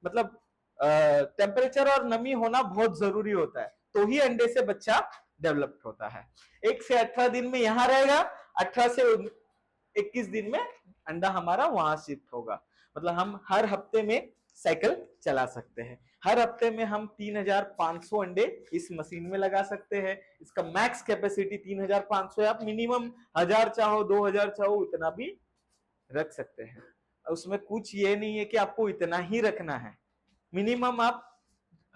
मतलब टेम्परेचर और नमी होना बहुत जरूरी होता है, तो ही अंडे से बच्चा डेवलप होता है। 1 से 18 दिन में यहाँ रहेगा, 18 से 21 दिन में अंडा हमारा वहां शिफ्ट होगा। मतलब हम हर हफ्ते में साइकिल चला सकते हैं। हर हफ्ते में हम 3500 अंडे इस मशीन में लगा सकते हैं। इसका मैक्स कैपेसिटी 3500 है। आप मिनिमम 1000 चाहो, 2000 चाहो, उतना भी रख सकते हैं। उसमें कुछ ये नहीं है कि आपको इतना ही रखना है। मिनिमम आप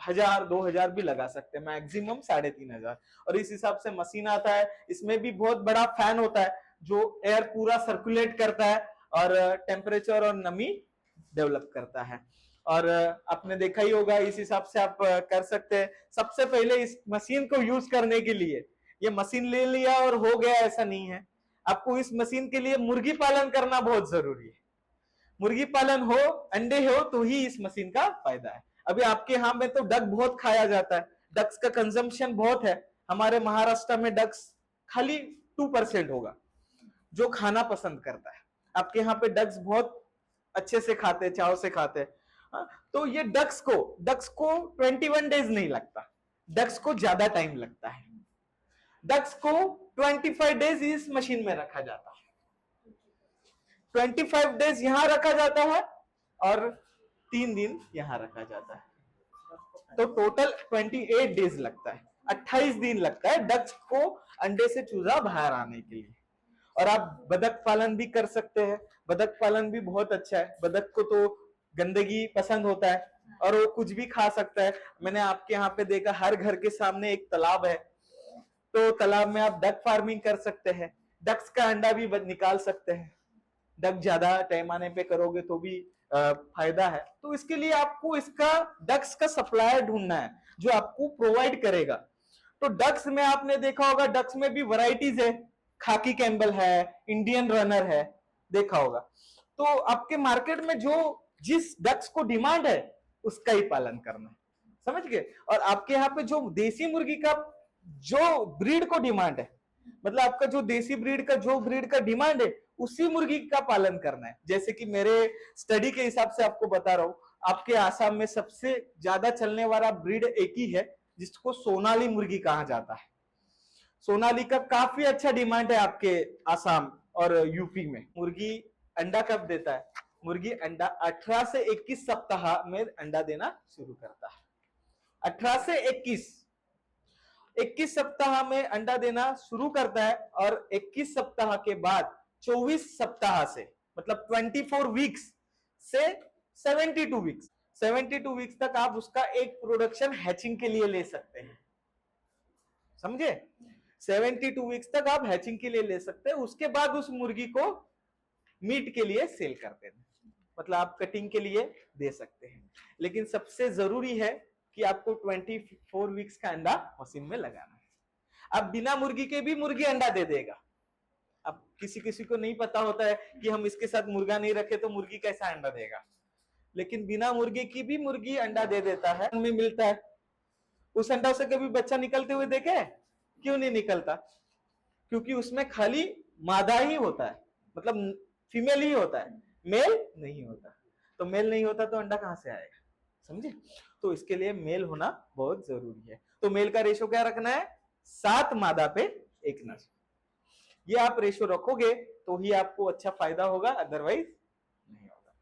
1000 2000 भी लगा सकते हैं, मैक्सिमम 3500। और इस हिसाब से मशीन आता है। इसमें भी बहुत बड़ा फैन होता है जो एयर पूरा सर्कुलेट करता है और टेम्परेचर और नमी डेवलप करता है। और आपने देखा ही होगा, इस हिसाब से आप कर सकते हैं। सबसे पहले इस मशीन को यूज करने के लिए, ये मशीन ले लिया और हो गया, ऐसा नहीं है। आपको इस मशीन के लिए मुर्गी पालन करना बहुत जरूरी है। मुर्गी पालन हो, अंडे हो, तो ही इस मशीन का फायदा है। अभी आपके यहाँ में तो डक बहुत खाया जाता है, डक्स का कंजम्पशन बहुत है। हमारे महाराष्ट्र में डक्स खाली 2% होगा जो खाना पसंद करता है। आपके यहाँ पे डक्स बहुत अच्छे से खाते, चाव से खाते। तो ये डक्स को 21 डेज नहीं लगता, डक्स को ज्यादा टाइम लगता है। डक्स को 25 डेज इस मशीन में रखा जाता है, 25 डेज यहां रखा जाता है और 3 दिन यहां रखा जाता है। तो टोटल 28 डेज लगता है, 28 दिन लगता है डक्स को अंडे से चूजा बाहर आने के लिए। और आप बतख पालन भी कर सकते हैं। बतख पालन भी बहुत अच्छा है। बतख को तो गंदगी पसंद होता है और वो कुछ भी खा सकता है। मैंने आपके यहाँ पे देखा, हर घर के सामने एक तालाब है, तो तालाब में आप डक फार्मिंग कर सकते हैं। डक्स का अंडा भी निकाल सकते हैं। डक ज्यादा टाइम आने पे करोगे तो भी फायदा है। तो इसके लिए आपको इसका डक्स का सप्लायर ढूंढना है जो आपको प्रोवाइड करेगा। तो डक्स में आपने देखा होगा, डक्स में भी वैरायटीज है। खाकी कैम्बल है, इंडियन रनर है, देखा होगा। तो आपके मार्केट में जो जिस डक्स को डिमांड है उसका ही पालन करना है, समझ गए। और आपके यहाँ पे जो देसी मुर्गी का जो ब्रीड को डिमांड है, मतलब आपका जो देसी ब्रीड का जो ब्रीड का डिमांड है उसी मुर्गी का पालन करना है। जैसे कि मेरे स्टडी के हिसाब से आपको बता रहा हूं, आपके आसाम में सबसे ज्यादा चलने वाला ब्रीड एक ही है जिसको सोनाली मुर्गी कहा जाता है। सोनाली का काफी अच्छा डिमांड है आपके आसाम और यूपी में। मुर्गी अंडा कब देता है? मुर्गी अंडा 18 से 21 सप्ताह में अंडा देना शुरू करता है। 18 से 21 सप्ताह में अंडा देना शुरू करता है और 21 सप्ताह के बाद 24 सप्ताह से मतलब 24 वीक्स से 72 वीक्स 72 वीक्स तक आप उसका एक प्रोडक्शन हैचिंग के लिए ले सकते हैं। समझे? 72 वीक्स तक आप हैचिंग के लिए ले सकते हैं। उसके बाद उस मुर्गी को मीट के लिए सेल करते हैं, मतलब आप कटिंग के लिए दे सकते हैं। लेकिन सबसे जरूरी है कि आपको 24 वीक्स का अंडा मशीन में लगाना है। अब बिना मुर्गी के भी मुर्गी अंडा दे देगा। अब किसी किसी को नहीं पता होता है कि हम इसके साथ मुर्गा नहीं रखे तो मुर्गी कैसा अंडा देगा, लेकिन बिना मुर्गे की भी मुर्गी अंडा दे देता है, हमें मिलता है। उस अंडा से कभी बच्चा निकलते हुए देखे? क्यों नहीं निकलता? क्योंकि उसमें खाली मादा ही होता है, मतलब फीमेल ही होता है, मेल नहीं होता। तो मेल नहीं होता तो अंडा कहां से आएगा? समझे? तो इसके लिए मेल होना बहुत जरूरी है। तो मेल का रेशो क्या रखना है? 7 मादा पे 1 नर। ये आप रेशो रखोगे तो ही आपको अच्छा फायदा होगा, अदरवाइज नहीं होगा।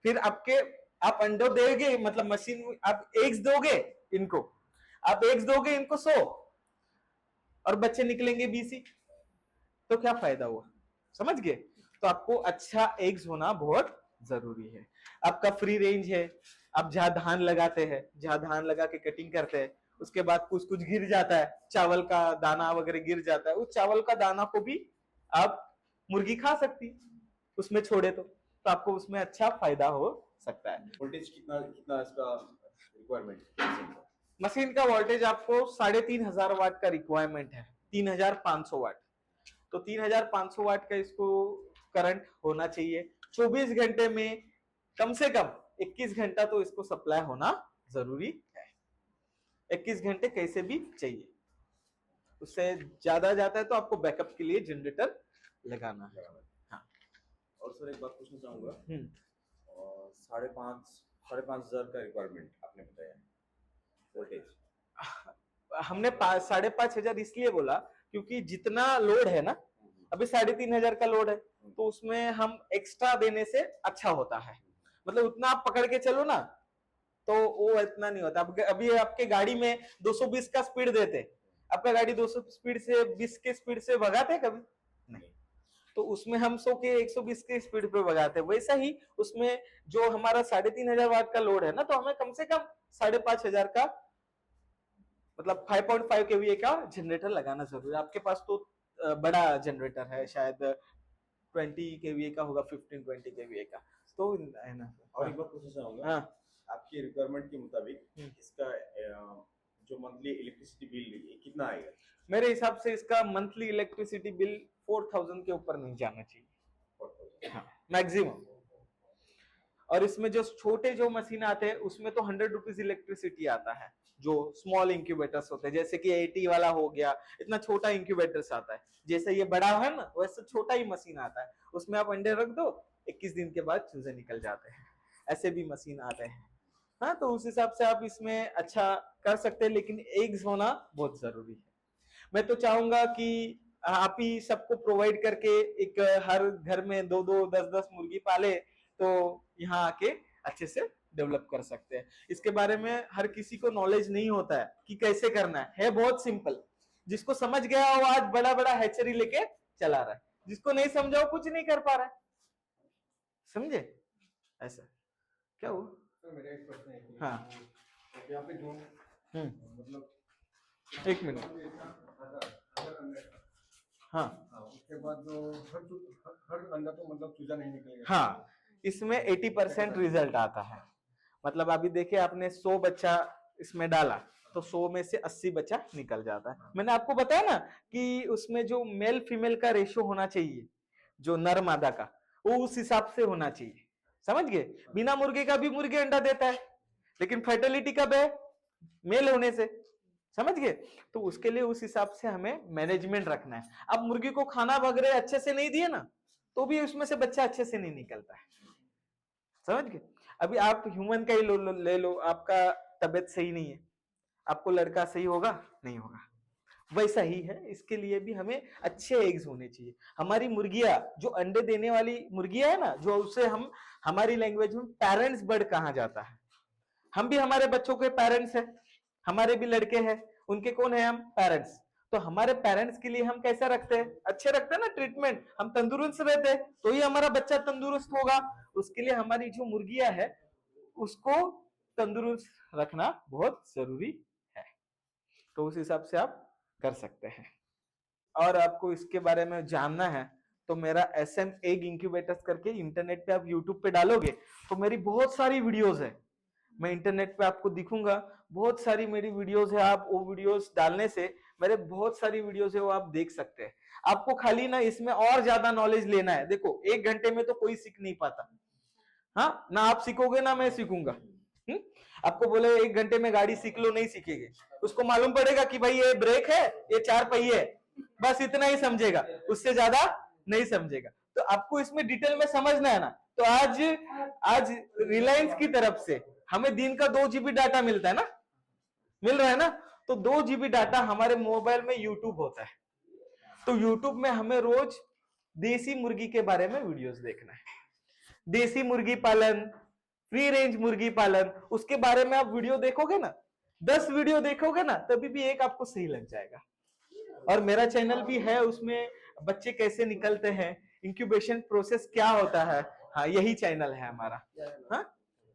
फिर आप अंडो देंगे, मतलब मशीन आप एग्स दोगे इनको, आप एग्स दोगे इनको 100 और बच्चे निकलेंगे 20, तो क्या फायदा हुआ? समझ गए? तो आपको अच्छा एग्स होना बहुत जरूरी है। आपका फ्री रेंज है, आप जहां धान लगाते हैं, जहां धान लगा के कटिंग करते हैं, उसके बाद कुछ कुछ गिर जाता है, चावल का दाना वगैरह गिर जाता है, उस चावल का दाना को भी आप मुर्गी खा सकती उसमें छोड़े तो आपको उसमें अच्छा फायदा हो सकता है। वोल्टेज कितना कितना इसका रिक्वायरमेंट? मशीन का वोल्टेज आपको 3500 वाट का रिक्वायरमेंट है, 3500 वाट। तो 3500 वाट का इसको करंट होना चाहिए। 24 घंटे में कम से कम 21 घंटा तो इसको सप्लाई होना जरूरी है। 21 घंटे कैसे भी चाहिए, उससे ज्यादा जाता है तो आपको बैकअप के लिए जनरेटर लगाना है। हाँ। और सर एक बात पूछना चाहूंगा, 5,500 का रिक्वायरमेंट आपने बताया वोल्टेज। हमने 5,500 इसलिए बोला क्योंकि जितना लोड है ना, अभी 3,500 का लोड है, तो उसमें हम एक्स्ट्रा देने से अच्छा होता है। मतलब उतना आप पकड़ के चलो ना तो वो इतना नहीं होता। अभी आपके गाड़ी में 220 का स्पीड देते, आपका गाड़ी 200 स्पीड से 20 के स्पीड से भगाते कभी नहीं, तो उसमें हम 100 के 120 के स्पीड पे भगाते। वैसा ही उसमें जो हमारा 3,500 वाट का लोड है ना, तो हमें कम से कम 5,500 का मतलब 5.5 kVA का जनरेटर लगाना जरूरी है। आपके पास तो बड़ा जनरेटर है, शायद 20 kVA का होगा, 15-20 kVA का, तो है ना। और एक बात पूछना चाहूंगा, हाँ, आपके रिक्वायरमेंट के मुताबिक इसका जो मंथली इलेक्ट्रिसिटी बिल कितना आएगा? मेरे हिसाब से इसका मंथली इलेक्ट्रिसिटी बिल 4,000 के ऊपर नहीं जाना चाहिए, 4,000 हाँ, मैक्सिमम। और इसमें जो छोटे जो मशीन आते हैं उसमें तो 100 रुपीज इलेक्ट्रिसिटी आता है, जो स्मॉल इंक्यूबेटर्स होते हैं, जैसे कि 80 वाला हो गया, इतना छोटा इंक्यूबेटर्स आता है। जैसे ये बड़ा है ना, वैसे छोटा ही मशीन आता है, उसमें आप अंडे रख दो, 21 दिन के बाद चूजे निकल जाते हैं। ऐसे भी मशीन आते हैं। हाँ, तो उस हिसाब से आप इसमें अच्छा कर सकते हैं, लेकिन एग्स होना बहुत जरूरी है। मैं तो चाहूंगा कि आप ही सबको प्रोवाइड करके एक हर घर में 2-2, 10-10 मुर्गी पाले, तो यहाँ आके अच्छे से डेवलप कर सकते हैं। इसके बारे में हर किसी को नॉलेज नहीं होता है कि कैसे करना है बहुत सिंपल। जिसको समझ गया वो आज बड़ा बड़ा हैचरी लेके चला रहा है, जिसको नहीं समझा वो कुछ नहीं कर पा रहा है। समझे? ऐसा क्या हुआ? तो मेरा एक प्रश्न है कि हाँ, यहाँ पे जो मतलब 1 मिनट। हाँ उसके बाद जो हर अंडा तो मतलब चूजा नहीं निकलेगा। हाँ, इसमें 80% रिजल्ट आता है। मतलब अभी देखिए आपने 100 बच्चा इसमें डाला तो 100 में से 80 बच्चा निकल जाता है। मैंने आपको बताया ना कि उसमें जो मेल फीमेल का रेशियो होना चाहिए, जो नर मादा का, वो उस हिसाब से होना चाहिए। समझ गए? बिना मुर्गे का भी मुर्गे अंडा देता है, लेकिन फर्टिलिटी कब है? मेल होने से। समझ गए? तो उसके लिए उस हिसाब से हमें मैनेजमेंट रखना है। अब मुर्गी को खाना वगैरह अच्छे से नहीं दिए ना, तो भी उसमें से बच्चा अच्छे से नहीं निकलता है। समझ गए? अभी आप ह्यूमन का ही ले लो, आपका तबीयत सही नहीं है, आपको लड़का सही होगा? नहीं होगा। वैसा ही है, इसके लिए भी हमें अच्छे एग्स होने चाहिए। हमारी मुर्गियां, जो अंडे देने वाली मुर्गियां है ना, जो उसे हम हमारी लैंग्वेज में पेरेंट्स बर्ड कहा जाता है। हम भी हमारे बच्चों के पेरेंट्स हैं, हमारे भी लड़के हैं, उनके कौन है? हम पेरेंट्स। तो हमारे पेरेंट्स के लिए हम कैसा रखते हैं? अच्छे रखते हैं ना ट्रीटमेंट, हम तंदुरुस्त रहते हैं, तो ही हमारा बच्चा तंदुरुस्त होगा। उसके लिए हमारी जो मुर्गियां है उसको तंदुरुस्त रखना बहुत जरूरी है। तो उस हिसाब से आप कर सकते हैं। और आपको इसके बारे में जानना है तो मेरा SM एग इंक्यूबेटर्स करके इंटरनेट पे आप यूट्यूब पे डालोगे तो मेरी बहुत सारी वीडियोस है, मैं इंटरनेट पे आपको दिखूंगा, बहुत सारी मेरी वीडियोस है। आप वो वीडियोस डालने से मेरे बहुत सारी वीडियोस है वो आप देख सकते हैं। आपको खाली ना इसमें और ज्यादा नॉलेज लेना है। देखो 1 घंटे में तो कोई सीख नहीं पाता, हाँ ना आप सीखोगे ना मैं सीखूंगा। आपको बोले 1 घंटे में गाड़ी सीख लो, नहीं सीखेंगे। उसको मालूम पड़ेगा कि भाई ये ब्रेक है, ये 4 पहिए है, बस इतना ही समझेगा, उससे ज्यादा नहीं समझेगा। तो आपको इसमें डिटेल में समझना है ना। तो आज रिलायंस की तरफ से हमें दिन का 2 GB डाटा मिलता है ना, मिल रहा है ना। तो 2 GB डाटा हमारे मोबाइल में यूट्यूब होता है, तो यूट्यूब में हमें रोज देसी मुर्गी के बारे में वीडियोस देखना है। देसी मुर्गी पालन, फ्री रेंज मुर्गी पालन, उसके बारे में आप वीडियो देखोगे ना, 10 वीडियो देखोगे ना, तभी भी एक आपको सही लग जाएगा। और मेरा चैनल भी है, उसमें बच्चे कैसे निकलते हैं, इंक्यूबेशन प्रोसेस क्या होता है, हाँ यही चैनल है हमारा। हाँ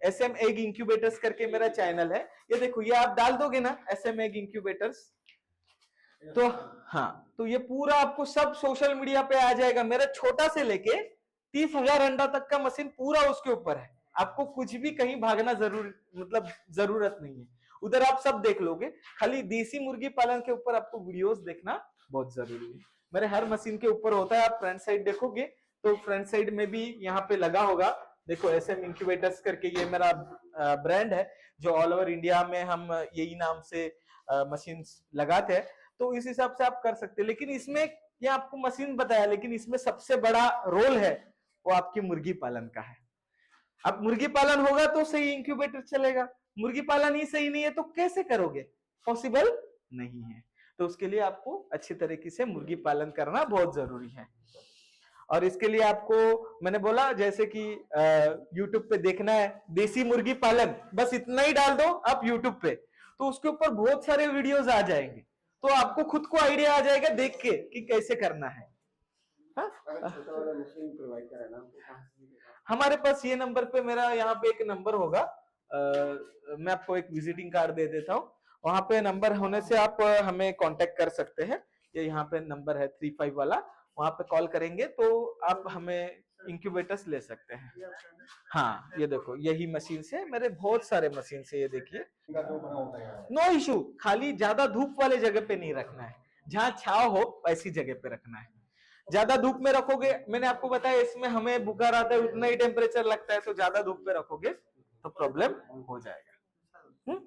SM एग इंक्यूबेटर्स करके मेरा चैनल है। ये देखो, ये आप डाल दोगे ना SM एग इंक्यूबेटर्स, तो हाँ, तो ये पूरा आपको सब सोशल मीडिया पे आ जाएगा। मेरा छोटा से लेके 30,000 अंडा तक का मशीन पूरा उसके ऊपर है। आपको कुछ भी कहीं भागना जरूरत नहीं है, उधर आप सब देख लोगे। खाली देसी मुर्गी पालन के ऊपर आपको वीडियोस देखना बहुत जरूरी है। मेरे हर मशीन के ऊपर होता है। आप फ्रंट साइड देखोगे तो फ्रंट साइड में भी यहाँ पे लगा होगा, देखो SM इंक्यूबेटर्स करके ये मेरा ब्रांड है, जो ऑल ओवर इंडिया में हम यही नाम से मशीन लगाते हैं। तो इस हिसाब से आप कर सकते हैं। लेकिन इसमें ये आपको मशीन बताया, लेकिन इसमें सबसे बड़ा रोल है वो आपकी मुर्गी पालन का है। अब मुर्गी पालन होगा तो सही इंक्यूबेटर चलेगा, मुर्गी पालन ही सही नहीं है तो कैसे करोगे? पॉसिबल नहीं है। तो उसके लिए आपको अच्छी तरीके से मुर्गी पालन करना बहुत जरूरी है। और इसके लिए आपको मैंने बोला जैसे कि यूट्यूब पे देखना है देसी मुर्गी पालन, बस इतना ही डाल दो आप यूट्यूब पे, तो उसके ऊपर बहुत सारे वीडियोस आ जाएंगे। तो आपको खुद को आइडिया आ जाएगा देख के कि कैसे करना है। हमारे पास ये नंबर पे, मेरा यहाँ पे एक नंबर होगा, मैं आपको एक विजिटिंग कार्ड दे देता हूँ, वहां पे नंबर होने से आप हमें कांटेक्ट कर सकते हैं। ये यहाँ पे नंबर है 35 वाला, वहां पे कॉल करेंगे तो आप हमें इंक्यूबेटर्स ले सकते हैं। हाँ ये देखो, यही मशीन से, मेरे बहुत सारे मशीन से, ये देखिए नो इशू। खाली ज्यादा धूप वाले जगह पे नहीं रखना है, जहां छाव हो वैसी जगह पे रखना है। ज्यादा धूप में रखोगे, मैंने आपको बताया इसमें हमें बुखार आता है, उतना ही टेम्परेचर लगता है, तो ज्यादा धूप में रखोगे तो प्रॉब्लम हो जाएगा।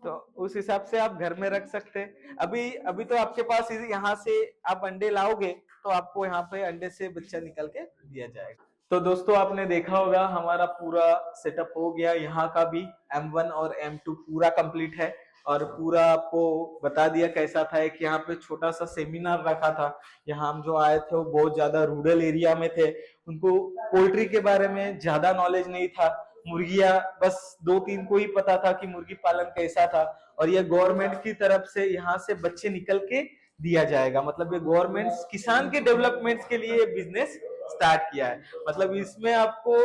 तो उस हिसाब से आप घर में रख सकते हैं। अभी तो आपके पास यहाँ से आप अंडे लाओगे तो आपको यहाँ पे अंडे से बच्चा निकल के दिया जाएगा। तो दोस्तों आपने देखा होगा हमारा पूरा सेटअप हो गया, यहाँ का भी M1 और M2 पूरा कंप्लीट है। और पूरा आपको बता दिया कैसा था। एक यहाँ पे छोटा सा सेमिनार रखा था, यहाँ हम जो आए थे वो बहुत ज्यादा रूरल एरिया में थे, उनको पोल्ट्री के बारे में ज्यादा नॉलेज नहीं था, मुर्गियां बस 2-3 को ही पता था कि मुर्गी पालन कैसा था। और ये गवर्नमेंट की तरफ से यहाँ से बच्चे निकल के दिया जाएगा, मतलब ये गवर्नमेंट किसान के डेवलपमेंट के लिए बिजनेस स्टार्ट किया है। मतलब इसमें आपको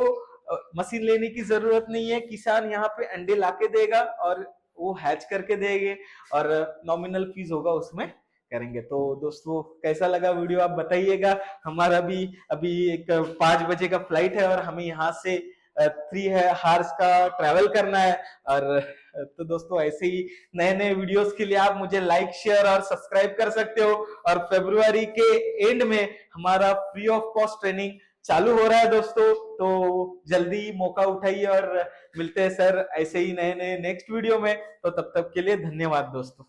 मशीन लेने की जरूरत नहीं है, किसान यहाँ पे अंडे लाके देगा और वो हैच करके देंगे और नॉमिनल फीस होगा उसमें करेंगे। तो दोस्तों कैसा लगा वीडियो आप बताइएगा। हमारा भी अभी एक 5 बजे का फ्लाइट है और हमें यहाँ से 3 आवर्स का ट्रैवल करना है। और तो दोस्तों ऐसे ही नए नए वीडियोस के लिए आप मुझे लाइक, शेयर और सब्सक्राइब कर सकते हो। और फरवरी के एंड में हमारा फ्री ऑफ कॉस्ट ट्रेनिंग चालू हो रहा है दोस्तों, तो जल्दी मौका उठाइए और मिलते हैं सर ऐसे ही नए नए नेक्स्ट वीडियो में। तो तब तक के लिए धन्यवाद दोस्तों।